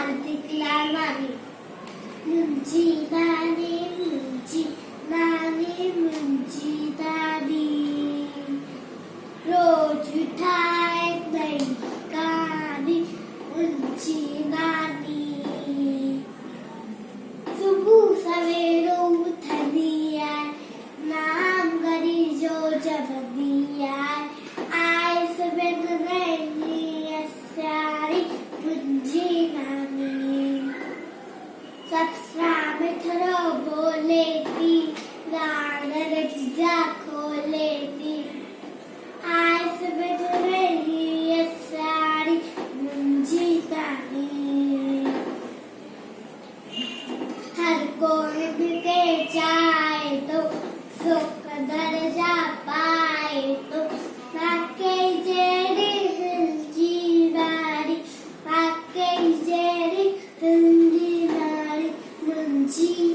हार्दिक लालवानी मुंजी नानी दादी रोज उठाए नई कहानी मुंजी नानी सुबह सवेरे उठनी है नाम गरी जो जब दिया आए सवेर नहीं सारी मुंजी नानी सत्सरा में थरो बोले थी गानर जा खोले थी आए सवेर नहीं सारी मुंजी नानी हर कोई बिके जाए तो सुख दर्जा पाए तो नाके जेरी हिलजी नारी नाके जेरी हिलजी नारी मुंजी